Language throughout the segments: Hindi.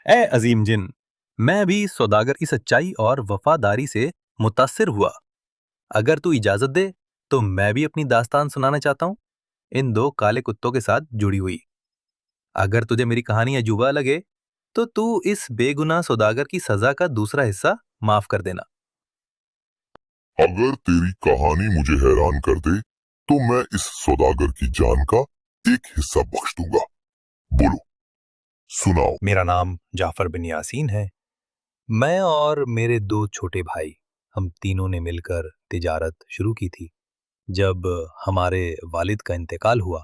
ए अजीम जिन, मैं भी सौदागर की सच्चाई और वफादारी से मुतासिर हुआ। अगर तू इजाजत दे तो मैं भी अपनी दास्तान सुनाना चाहता हूँ, इन दो काले कुत्तों के साथ जुड़ी हुई। अगर तुझे मेरी कहानी अजूबा लगे तो तू इस बेगुनाह सौदागर की सजा का दूसरा हिस्सा माफ कर देना। अगर तेरी कहानी मुझे हैरान कर दे तो मैं इस सौदागर की जान का एक हिस्सा बख्श दूंगा। बोलो, सुनाओ। मेरा नाम जाफर बिन यासीन है। मैं और मेरे दो छोटे भाई, हम तीनों ने मिलकर तिजारत शुरू की थी। जब हमारे वालिद का इंतकाल हुआ,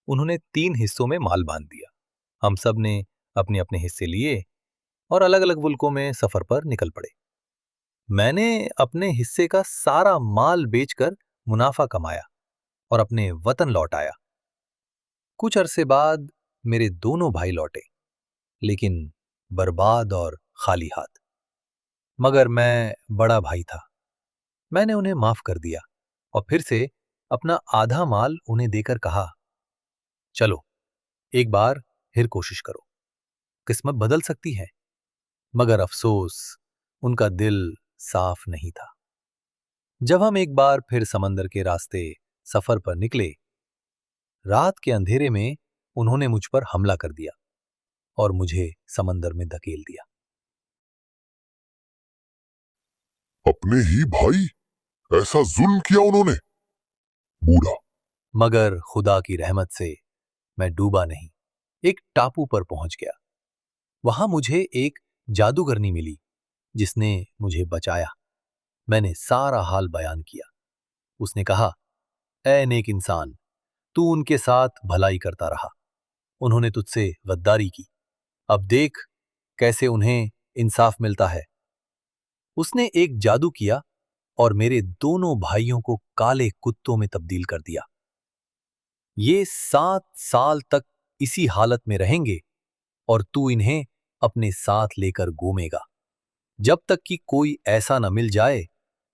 उन्होंने 3 हिस्सों में माल बांट दिया। हम सब ने अपने अपने हिस्से लिए और अलग अलग मुल्कों में सफर पर निकल पड़े। मैंने अपने हिस्से का सारा माल बेचकर मुनाफा कमाया और अपने वतन लौट आया। कुछ अरसे बाद मेरे दोनों भाई लौटे, लेकिन बर्बाद और खाली हाथ। मगर मैं बड़ा भाई था, मैंने उन्हें माफ कर दिया और फिर से अपना आधा माल उन्हें देकर कहा, चलो एक बार फिर कोशिश करो, किस्मत बदल सकती है। मगर अफसोस, उनका दिल साफ नहीं था। जब हम एक बार फिर समंदर के रास्ते सफर पर निकले, रात के अंधेरे में उन्होंने मुझ पर हमला कर दिया और मुझे समंदर में धकेल दिया। अपने ही भाई, ऐसा जुल्म किया उन्होंने? बूढ़ा। मगर खुदा की रहमत से मैं डूबा नहीं, एक टापू पर पहुंच गया। वहां मुझे एक जादूगरनी मिली जिसने मुझे बचाया। मैंने सारा हाल बयान किया। उसने कहा, ऐ नेक इंसान, तू उनके साथ भलाई करता रहा, उन्होंने तुझसे गद्दारी की, अब देख कैसे उन्हें इंसाफ मिलता है। उसने एक जादू किया और मेरे दोनों भाइयों को काले कुत्तों में तब्दील कर दिया। ये 7 साल तक इसी हालत में रहेंगे और तू इन्हें अपने साथ लेकर घूमेगा, जब तक कि कोई ऐसा न मिल जाए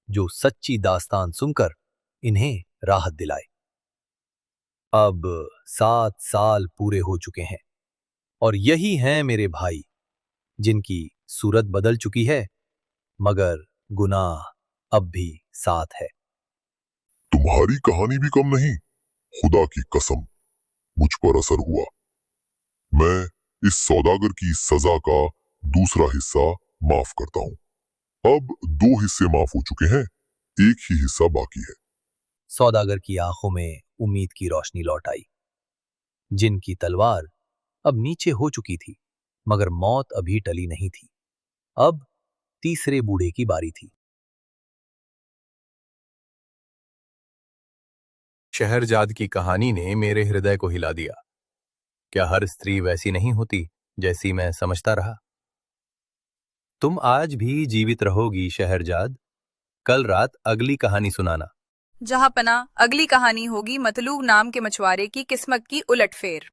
जो सच्ची दास्तान सुनकर इन्हें राहत दिलाए। अब 7 साल पूरे हो चुके हैं और यही हैं मेरे भाई, जिनकी सूरत बदल चुकी है, मगर गुनाह अब भी साथ है। तुम्हारी कहानी भी कम नहीं। खुदा की कसम, मुझ पर असर हुआ। मैं इस सौदागर की सजा का दूसरा हिस्सा माफ करता हूँ। अब 2 हिस्से माफ हो चुके हैं, एक ही हिस्सा बाकी है। सौदागर की आंखों में उम्मीद की रोशनी लौट आई। जिनकी तलवार अब नीचे हो चुकी थी, मगर मौत अभी टली नहीं थी। अब तीसरे बूढ़े की बारी थी। शहरजाद की कहानी ने मेरे हृदय को हिला दिया। क्या हर स्त्री वैसी नहीं होती जैसी मैं समझता रहा? तुम आज भी जीवित रहोगी शहरजाद। कल रात अगली कहानी सुनाना। जहां पना अगली कहानी होगी मतलूब नाम के मछुआरे की किस्मत की उलटफेर।